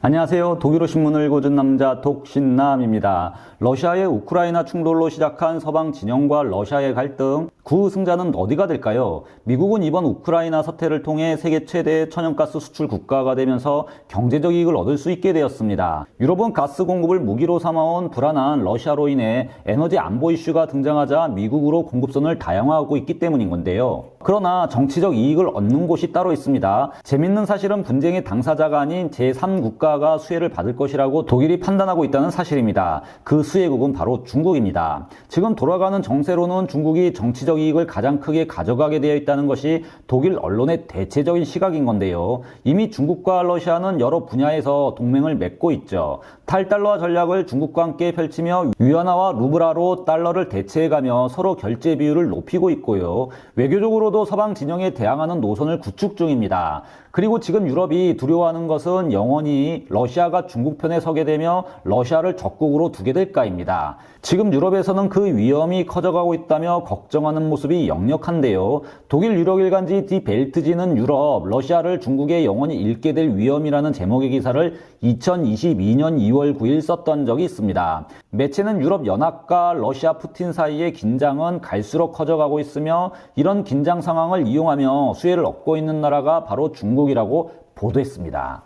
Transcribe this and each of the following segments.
안녕하세요. 독일어 신문을 읽어준 남자 독신남입니다. 러시아의 우크라이나 충돌로 시작한 서방 진영과 러시아의 갈등, 그 승자는 어디가 될까요? 미국은 이번 우크라이나 사태를 통해 세계 최대 천연가스 수출 국가가 되면서 경제적 이익을 얻을 수 있게 되었습니다. 유럽은 가스 공급을 무기로 삼아온 불안한 러시아로 인해 에너지 안보 이슈가 등장하자 미국으로 공급선을 다양화하고 있기 때문인 건데요. 그러나 정치적 이익을 얻는 곳이 따로 있습니다. 재밌는 사실은 분쟁의 당사자가 아닌 제3국가가 수혜를 받을 것이라고 독일이 판단하고 있다는 사실입니다. 그 수혜국은 바로 중국입니다. 지금 돌아가는 정세로는 중국이 정치적 이익을 가장 크게 가져가게 되어 있다는 것이 독일 언론의 대체적인 시각인 건데요. 이미 중국과 러시아는 여러 분야에서 동맹을 맺고 있죠. 탈달러화 전략을 중국과 함께 펼치며 위안화와 루블화로 달러를 대체해가며 서로 결제 비율을 높이고 있고요. 외교적으로도 서방 진영에 대항하는 노선을 구축 중입니다. 그리고 지금 유럽이 두려워하는 것은 영원히 러시아가 중국 편에 서게 되며 러시아를 적국으로 두게 될까입니다. 지금 유럽에서는 그 위험이 커져가고 있다며 걱정하는 모습이 역력한데요. 독일 유력 일간지 디 벨트지는 유럽, 러시아를 중국에 영원히 잃게 될 위험이라는 제목의 기사를 2022년 2월 9일 썼던 적이 있습니다. 매체는 유럽 연합과 러시아 푸틴 사이의 긴장은 갈수록 커져가고 있으며 이런 긴장 상황을 이용하며 수혜를 얻고 있는 나라가 바로 중국이라고 보도했습니다.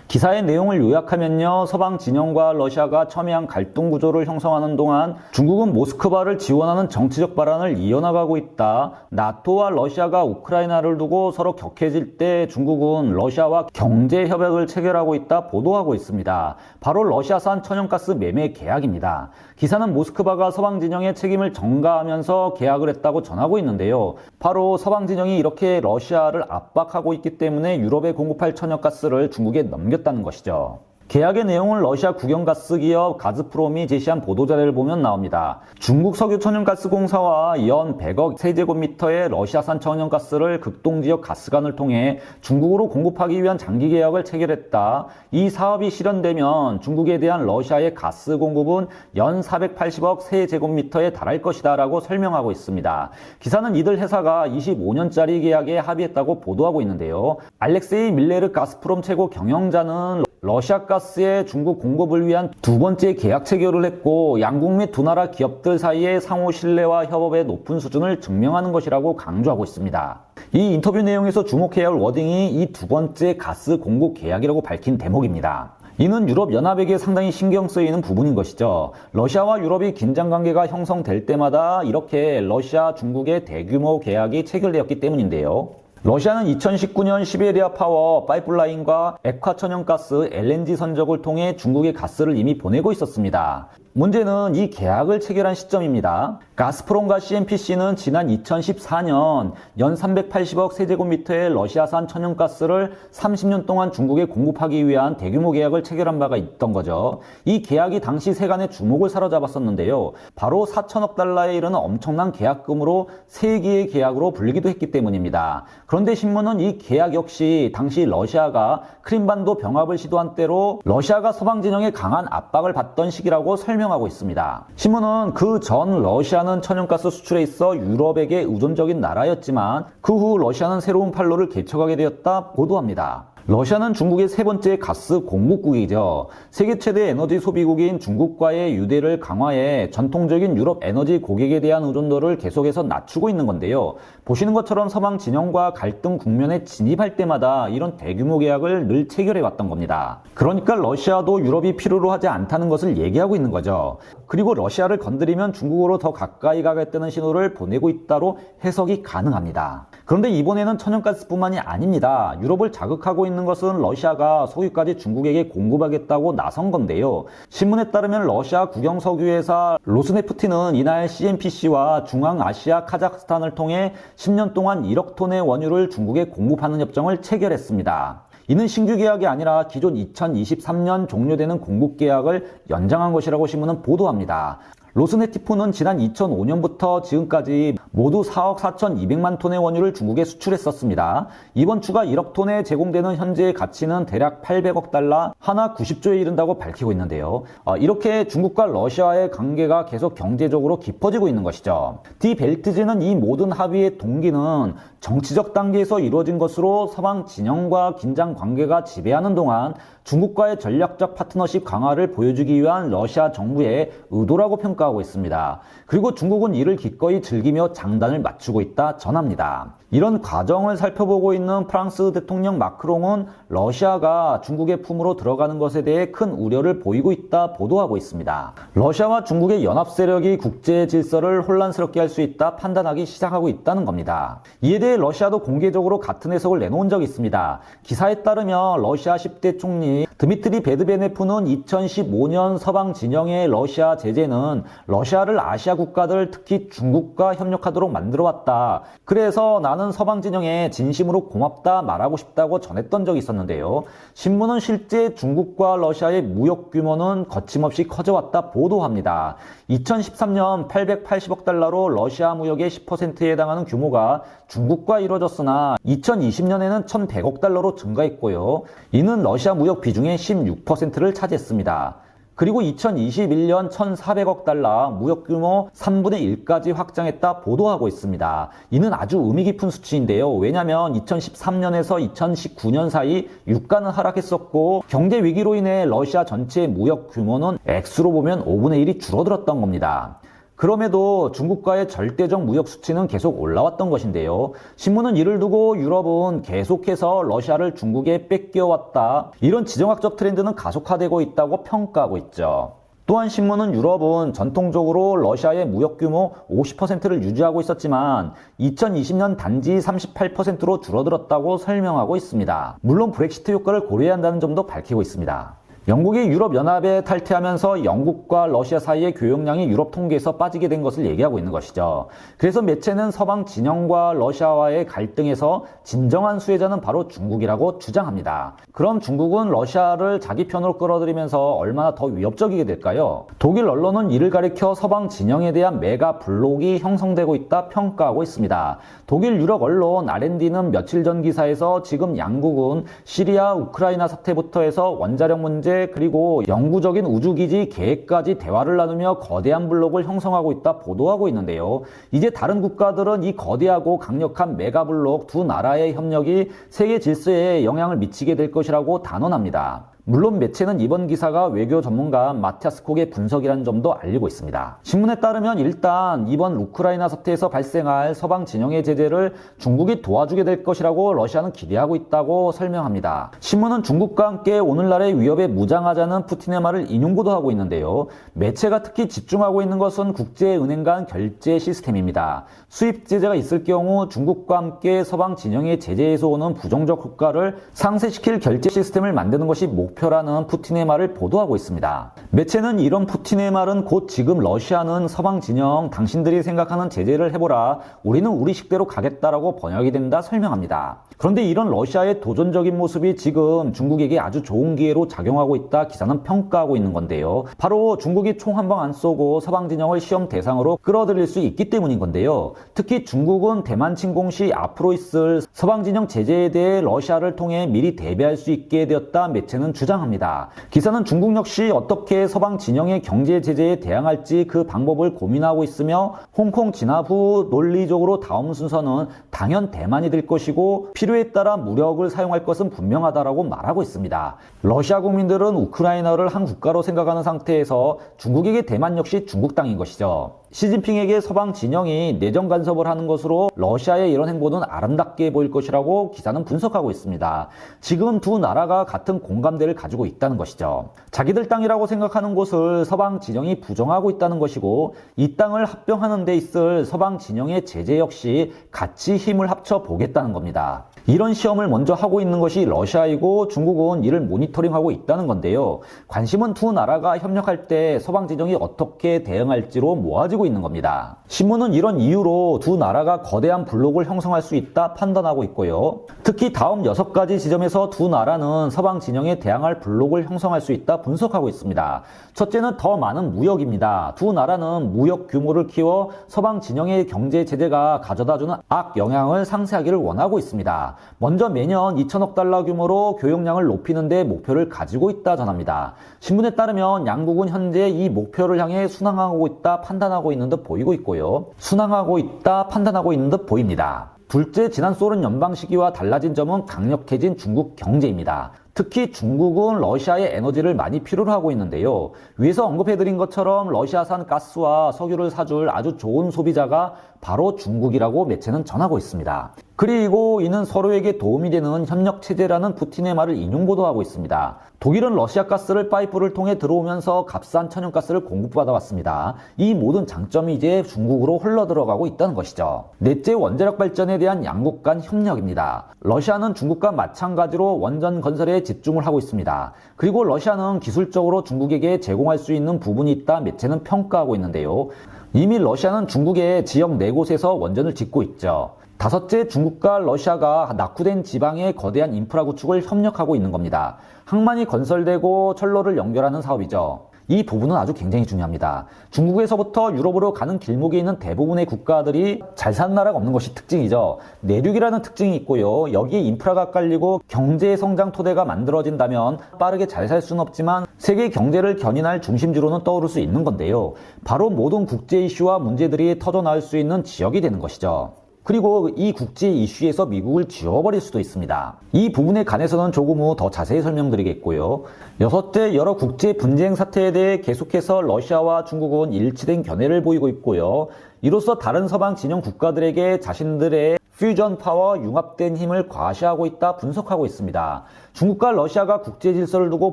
기사의 내용을 요약하면요. 서방 진영과 러시아가 첨예한 갈등 구조를 형성하는 동안 중국은 모스크바를 지원하는 정치적 발언을 이어나가고 있다. 나토와 러시아가 우크라이나를 두고 서로 격해질 때 중국은 러시아와 경제 협약을 체결하고 있다 보도하고 있습니다. 바로 러시아산 천연가스 매매 계약입니다. 기사는 모스크바가 서방 진영의 책임을 전가하면서 계약을 했다고 전하고 있는데요. 바로 서방 진영이 이렇게 러시아를 압박하고 있기 때문에 유럽에 공급할 천연가스를 중국에 넘겼다는 것이죠. 계약의 내용은 러시아 국영가스 기업 가즈프롬이 제시한 보도자료를 보면 나옵니다. 중국 석유 천연가스공사와 연 100억 세제곱미터의 러시아산 천연가스를 극동지역 가스관을 통해 중국으로 공급하기 위한 장기 계약을 체결했다. 이 사업이 실현되면 중국에 대한 러시아의 가스 공급은 연 480억 세제곱미터에 달할 것이다 라고 설명하고 있습니다. 기사는 이들 회사가 25년짜리 계약에 합의했다고 보도하고 있는데요. 알렉세이 밀레르 가스프롬 최고 경영자는 러시아 가스의 중국 공급을 위한 두 번째 계약 체결을 했고 양국 및 두 나라 기업들 사이의 상호 신뢰와 협업의 높은 수준을 증명하는 것이라고 강조하고 있습니다. 이 인터뷰 내용에서 주목해야 할 워딩이 이 두 번째 가스 공급 계약이라고 밝힌 대목입니다. 이는 유럽연합에게 상당히 신경 쓰이는 부분인 것이죠. 러시아와 유럽이 긴장관계가 형성될 때마다 이렇게 러시아, 중국의 대규모 계약이 체결되었기 때문인데요. 러시아는 2019년 시베리아 파워 파이프라인과 액화 천연가스 LNG 선적을 통해 중국에 가스를 이미 보내고 있었습니다. 문제는 이 계약을 체결한 시점입니다. 가스프롬과 CNPC는 지난 2014년 연 380억 세제곱미터의 러시아산 천연가스를 30년 동안 중국에 공급하기 위한 대규모 계약을 체결한 바가 있던 거죠. 이 계약이 당시 세간의 주목을 사로잡았었는데요. 바로 4천억 달러에 이르는 엄청난 계약금으로 세기의 계약으로 불리기도 했기 때문입니다. 그런데 신문은 이 계약 역시 당시 러시아가 크림반도 병합을 시도한 때로 러시아가 서방 진영에 강한 압박을 받던 시기라고 설명하고 있습니다. 신문은 그 전 러시아는 천연가스 수출에 있어 유럽에게 의존적인 나라였지만 그 후 러시아는 새로운 판로를 개척하게 되었다 보도합니다. 러시아는 중국의 세 번째 가스 공급국이죠. 세계 최대 에너지 소비국인 중국과의 유대를 강화해 전통적인 유럽 에너지 고객에 대한 의존도를 계속해서 낮추고 있는 건데요. 보시는 것처럼 서방 진영과 갈등 국면에 진입할 때마다 이런 대규모 계약을 늘 체결해 왔던 겁니다. 그러니까 러시아도 유럽이 필요로 하지 않다는 것을 얘기하고 있는 거죠. 그리고 러시아를 건드리면 중국으로 더 가까이 가겠다는 신호를 보내고 있다로 해석이 가능합니다. 그런데 이번에는 천연가스뿐만이 아닙니다. 유럽을 자극하고 있는 것은 러시아가 석유까지 중국에게 공급하겠다고 나선 건데요. 신문에 따르면 러시아 국영 석유회사 로스네프티는 이날 CNPC와 중앙아시아 카자흐스탄을 통해 10년 동안 1억 톤의 원유를 중국에 공급하는 협정을 체결했습니다. 이는 신규 계약이 아니라 기존 2023년 종료되는 공급 계약을 연장한 것이라고 신문은 보도합니다. 로스네티프는 지난 2005년부터 지금까지 모두 4억 4,200만 톤의 원유를 중국에 수출했었습니다. 이번 주가 1억 톤에 제공되는 현재의 가치는 대략 800억 달러, 하나 90조에 이른다고 밝히고 있는데요. 이렇게 중국과 러시아의 관계가 계속 경제적으로 깊어지고 있는 것이죠. 디벨트지는 이 모든 합의의 동기는 정치적 단계에서 이루어진 것으로 서방 진영과 긴장 관계가 지배하는 동안 중국과의 전략적 파트너십 강화를 보여주기 위한 러시아 정부의 의도라고 평가하고 있습니다. 그리고 중국은 이를 기꺼이 즐기며 장단을 맞추고 있다 전합니다. 이런 과정을 살펴보고 있는 프랑스 대통령 마크롱은 러시아가 중국의 품으로 들어가는 것에 대해 큰 우려를 보이고 있다 보도하고 있습니다. 러시아와 중국의 연합 세력이 국제 질서를 혼란스럽게 할 수 있다 판단하기 시작하고 있다는 겁니다. 이에 대해 러시아도 공개적으로 같은 해석을 내놓은 적이 있습니다. 기사에 따르면 러시아 10대 총리 드미트리 베드베네프는 2015년 서방 진영의 러시아 제재는 러시아를 아시아 국가들 특히 중국과 협력하도록 만들어왔다. 그래서 나는 서방 진영에 진심으로 고맙다 말하고 싶다고 전했던 적이 있었는데요. 신문은 실제 중국과 러시아의 무역 규모는 거침없이 커져왔다 보도합니다. 2013년 880억 달러로 러시아 무역의 10%에 해당하는 규모가 중국과 이루어졌으나 2020년에는 1100억 달러로 증가했고요. 이는 러시아 무역 비중의 16%를 차지했습니다. 그리고 2021년 1,400억 달러 무역 규모 3분의 1까지 확장했다 보도하고 있습니다. 이는 아주 의미 깊은 수치인데요. 왜냐하면 2013년에서 2019년 사이 유가는 하락했었고 경제 위기로 인해 러시아 전체 무역 규모는 액수로 보면 5분의 1이 줄어들었던 겁니다. 그럼에도 중국과의 절대적 무역 수치는 계속 올라왔던 것인데요. 신문은 이를 두고 유럽은 계속해서 러시아를 중국에 뺏겨왔다. 이런 지정학적 트렌드는 가속화되고 있다고 평가하고 있죠. 또한 신문은 유럽은 전통적으로 러시아의 무역 규모 50%를 유지하고 있었지만 2020년 단지 38%로 줄어들었다고 설명하고 있습니다. 물론 브렉시트 효과를 고려해야 한다는 점도 밝히고 있습니다. 영국이 유럽연합에 탈퇴하면서 영국과 러시아 사이의 교역량이 유럽 통계에서 빠지게 된 것을 얘기하고 있는 것이죠. 그래서 매체는 서방 진영과 러시아와의 갈등에서 진정한 수혜자는 바로 중국이라고 주장합니다. 그럼 중국은 러시아를 자기 편으로 끌어들이면서 얼마나 더 위협적이게 될까요? 독일 언론은 이를 가리켜 서방 진영에 대한 메가 블록이 형성되고 있다 평가하고 있습니다. 독일 유력 언론 R&D는 며칠 전 기사에서 지금 양국은 시리아, 우크라이나 사태부터 해서 원자력 문제 그리고 영구적인 우주기지 계획까지 대화를 나누며 거대한 블록을 형성하고 있다 보도하고 있는데요. 이제 다른 국가들은 이 거대하고 강력한 메가블록 두 나라의 협력이 세계 질서에 영향을 미치게 될 것이라고 단언합니다. 물론 매체는 이번 기사가 외교 전문가 마티아스 콕의 분석이라는 점도 알리고 있습니다. 신문에 따르면 일단 이번 우크라이나 사태에서 발생할 서방 진영의 제재를 중국이 도와주게 될 것이라고 러시아는 기대하고 있다고 설명합니다. 신문은 중국과 함께 오늘날의 위협에 무장하자는 푸틴의 말을 인용보도하고 있는데요. 매체가 특히 집중하고 있는 것은 국제은행 간 결제 시스템입니다. 수입 제재가 있을 경우 중국과 함께 서방 진영의 제재에서 오는 부정적 효과를 상쇄시킬 결제 시스템을 만드는 것이 목표라는 푸틴의 말을 보도하고 있습니다. 매체는 이런 푸틴의 말은 곧 지금 러시아는 서방 진영 당신들이 생각하는 제재를 해보라 우리는 우리 식대로 가겠다라고 번역이 된다 설명합니다. 그런데 이런 러시아의 도전적인 모습이 지금 중국에게 아주 좋은 기회로 작용하고 있다 기사는 평가하고 있는 건데요. 바로 중국이 총 한 방 안 쏘고 서방 진영을 시험 대상으로 끌어들일 수 있기 때문인 건데요. 특히 중국은 대만 침공 시 앞으로 있을 서방 진영 제재에 대해 러시아를 통해 미리 대비할 수 있게 되었다 매체는 주장합니다. 기사는 중국 역시 어떻게 서방 진영의 경제 제재에 대항할지 그 방법을 고민하고 있으며 홍콩 진압 후 논리적으로 다음 순서는 당연 대만이 될 것이고 필요에 따라 무력을 사용할 것은 분명하다라고 말하고 있습니다. 러시아 국민들은 우크라이나를 한 국가로 생각하는 상태에서 중국에게 대만 역시 중국 땅인 것이죠. 시진핑에게 서방 진영이 내정 간섭을 하는 것으로 러시아의 이런 행보는 아름답게 보일 것이라고 기사는 분석하고 있습니다. 지금 두 나라가 같은 공감대를 가지고 있다는 것이죠. 자기들 땅이라고 생각하는 곳을 서방 진영이 부정하고 있다는 것이고 이 땅을 합병하는 데 있을 서방 진영의 제재 역시 같이 힘을 합쳐 보겠다는 겁니다. 이런 시험을 먼저 하고 있는 것이 러시아이고 중국은 이를 모니터링하고 있다는 건데요. 관심은 두 나라가 협력할 때 서방 진영이 어떻게 대응할지로 모아지고 있는 겁니다. 신문은 이런 이유로 두 나라가 거대한 블록을 형성할 수 있다 판단하고 있고요. 특히 다음 6가지 지점에서 두 나라는 서방 진영에 대항할 블록을 형성할 수 있다 분석하고 있습니다. 첫째는 더 많은 무역입니다. 두 나라는 무역 규모를 키워 서방 진영의 경제 제재가 가져다주는 악영향을 상쇄하기를 원하고 있습니다. 먼저 매년 2천억 달러 규모로 교역량을 높이는 데 목표를 가지고 있다 전합니다. 신문에 따르면 양국은 현재 이 목표를 향해 순항하고 있다 판단하고 있는 듯 보이고 있고요. 순항하고 있다 판단하고 있는 듯 보입니다. 둘째, 지난 소련 연방 시기와 달라진 점은 강력해진 중국 경제입니다. 특히 중국은 러시아의 에너지를 많이 필요로 하고 있는데요. 위에서 언급해드린 것처럼 러시아산 가스와 석유를 사줄 아주 좋은 소비자가 바로 중국이라고 매체는 전하고 있습니다. 그리고 이는 서로에게 도움이 되는 협력체제라는 푸틴의 말을 인용보도하고 있습니다. 독일은 러시아 가스를 파이프를 통해 들어오면서 값싼 천연가스를 공급받아왔습니다. 이 모든 장점이 이제 중국으로 흘러들어가고 있다는 것이죠. 넷째, 원자력 발전에 대한 양국 간 협력입니다. 러시아는 중국과 마찬가지로 원전 건설에 집중을 하고 있습니다. 그리고 러시아는 기술적으로 중국에게 제공할 수 있는 부분이 있다 매체는 평가하고 있는데요. 이미 러시아는 중국의 지역 4곳에서 원전을 짓고 있죠. 다섯째, 중국과 러시아가 낙후된 지방의 거대한 인프라 구축을 협력하고 있는 겁니다. 항만이 건설되고 철로를 연결하는 사업이죠. 이 부분은 아주 굉장히 중요합니다. 중국에서부터 유럽으로 가는 길목에 있는 대부분의 국가들이 잘 사는 나라가 없는 것이 특징이죠. 내륙이라는 특징이 있고요. 여기에 인프라가 깔리고 경제 성장 토대가 만들어진다면 빠르게 잘 살 수는 없지만 세계 경제를 견인할 중심지로는 떠오를 수 있는 건데요. 바로 모든 국제 이슈와 문제들이 터져나올 수 있는 지역이 되는 것이죠. 그리고 이 국제 이슈에서 미국을 지워버릴 수도 있습니다. 이 부분에 관해서는 조금 후 더 자세히 설명드리겠고요. 여섯째, 여러 국제 분쟁 사태에 대해 계속해서 러시아와 중국은 일치된 견해를 보이고 있고요. 이로써 다른 서방 진영 국가들에게 자신들의 퓨전 파워, 융합된 힘을 과시하고 있다 분석하고 있습니다. 중국과 러시아가 국제 질서를 두고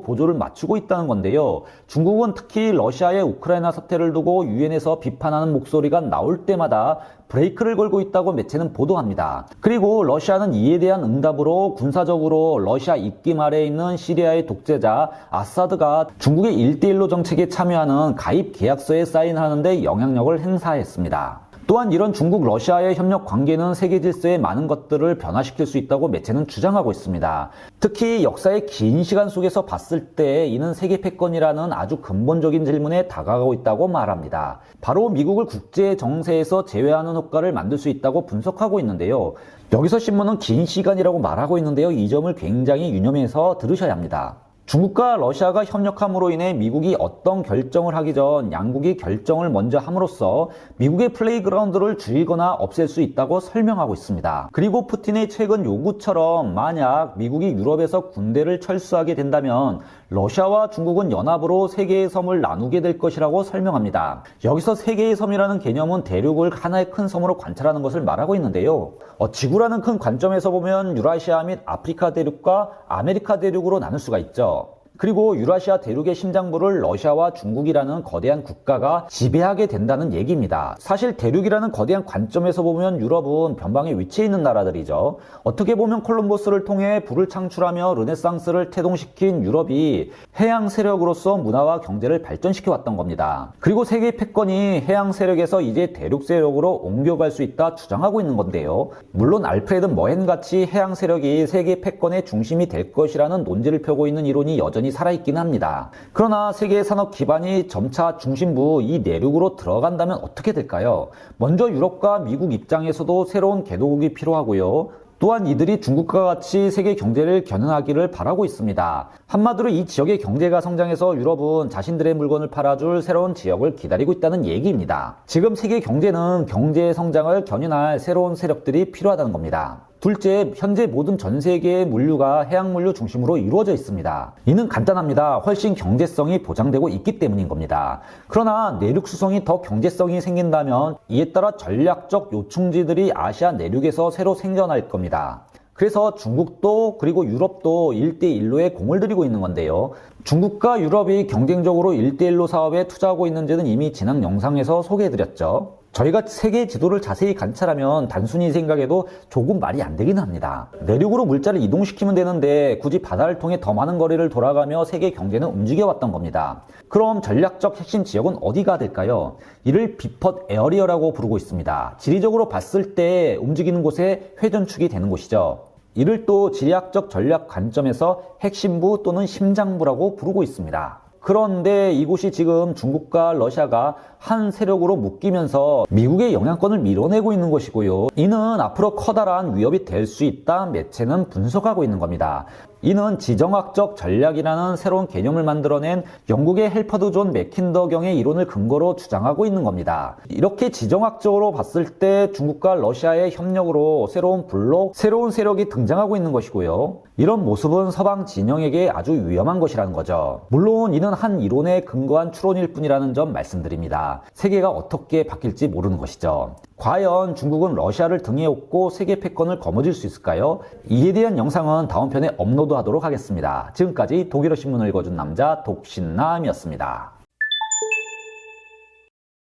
보조를 맞추고 있다는 건데요. 중국은 특히 러시아의 우크라이나 사태를 두고 유엔에서 비판하는 목소리가 나올 때마다 브레이크를 걸고 있다고 매체는 보도합니다. 그리고 러시아는 이에 대한 응답으로 군사적으로 러시아 입김 아래에 있는 시리아의 독재자 아사드가 중국의 1대1로 정책에 참여하는 가입 계약서에 사인하는 데 영향력을 행사했습니다. 또한 이런 중국 러시아의 협력 관계는 세계 질서의 많은 것들을 변화시킬 수 있다고 매체는 주장하고 있습니다. 특히 역사의 긴 시간 속에서 봤을 때 이는 세계 패권이라는 아주 근본적인 질문에 다가가고 있다고 말합니다. 바로 미국을 국제 정세에서 제외하는 효과를 만들 수 있다고 분석하고 있는데요. 여기서 신문은 긴 시간이라고 말하고 있는데요. 이 점을 굉장히 유념해서 들으셔야 합니다. 중국과 러시아가 협력함으로 인해 미국이 어떤 결정을 하기 전 양국이 결정을 먼저 함으로써 미국의 플레이그라운드를 줄이거나 없앨 수 있다고 설명하고 있습니다. 그리고 푸틴의 최근 요구처럼 만약 미국이 유럽에서 군대를 철수하게 된다면 러시아와 중국은 연합으로 세계의 섬을 나누게 될 것이라고 설명합니다. 여기서 세계의 섬이라는 개념은 대륙을 하나의 큰 섬으로 관찰하는 것을 말하고 있는데요. 지구라는 큰 관점에서 보면 유라시아 및 아프리카 대륙과 아메리카 대륙으로 나눌 수가 있죠. 그리고 유라시아 대륙의 심장부를 러시아와 중국이라는 거대한 국가가 지배하게 된다는 얘기입니다. 사실 대륙이라는 거대한 관점에서 보면 유럽은 변방에 위치해 있는 나라들이죠. 어떻게 보면 콜럼버스를 통해 불을 창출하며 르네상스를 태동시킨 유럽이 해양 세력으로서 문화와 경제를 발전시켜 왔던 겁니다. 그리고 세계 패권이 해양 세력에서 이제 대륙 세력으로 옮겨갈 수 있다 주장하고 있는 건데요. 물론 알프레드 머헨같이 해양 세력이 세계 패권의 중심이 될 것이라는 논지를 펴고 있는 이론이 여전히 살아있긴 합니다. 그러나 세계의 산업 기반이 점차 중심부 이 내륙으로 들어간다면 어떻게 될까요? 먼저 유럽과 미국 입장에서도 새로운 개도국이 필요하고요. 또한 이들이 중국과 같이 세계 경제를 겨냥하기를 바라고 있습니다. 한마디로 이 지역의 경제가 성장해서 유럽은 자신들의 물건을 팔아줄 새로운 지역을 기다리고 있다는 얘기입니다. 지금 세계 경제는 경제의 성장을 견인할 새로운 세력들이 필요하다는 겁니다. 둘째, 현재 모든 전 세계의 물류가 해양 물류 중심으로 이루어져 있습니다. 이는 간단합니다. 훨씬 경제성이 보장되고 있기 때문인 겁니다. 그러나 내륙 수송이 더 경제성이 생긴다면 이에 따라 전략적 요충지들이 아시아 내륙에서 새로 생겨날 겁니다. 그래서 중국도 그리고 유럽도 1대1로에 공을 들이고 있는 건데요. 중국과 유럽이 경쟁적으로 1대1로 사업에 투자하고 있는지는 이미 지난 영상에서 소개해드렸죠. 저희가 세계 지도를 자세히 관찰하면 단순히 생각해도 조금 말이 안 되긴 합니다. 내륙으로 물자를 이동시키면 되는데 굳이 바다를 통해 더 많은 거리를 돌아가며 세계 경제는 움직여왔던 겁니다. 그럼 전략적 핵심 지역은 어디가 될까요? 이를 비펫 에어리어라고 부르고 있습니다. 지리적으로 봤을 때 움직이는 곳에 회전축이 되는 곳이죠. 이를 또 지리학적 전략 관점에서 핵심부 또는 심장부라고 부르고 있습니다. 그런데 이곳이 지금 중국과 러시아가 한 세력으로 묶이면서 미국의 영향권을 밀어내고 있는 것이고요. 이는 앞으로 커다란 위협이 될 수 있다 매체는 분석하고 있는 겁니다. 이는 지정학적 전략이라는 새로운 개념을 만들어낸 영국의 헬퍼드 존 맥킨더경의 이론을 근거로 주장하고 있는 겁니다. 이렇게 지정학적으로 봤을 때 중국과 러시아의 협력으로 새로운 블록, 새로운 세력이 등장하고 있는 것이고요. 이런 모습은 서방 진영에게 아주 위험한 것이라는 거죠. 물론 이는 한 이론에 근거한 추론일 뿐이라는 점 말씀드립니다. 세계가 어떻게 바뀔지 모르는 것이죠. 과연 중국은 러시아를 등에 업고 세계 패권을 거머쥘 수 있을까요? 이에 대한 영상은 다음 편에 업로드하도록 하겠습니다. 지금까지 독일어 신문을 읽어준 남자 독신남이었습니다.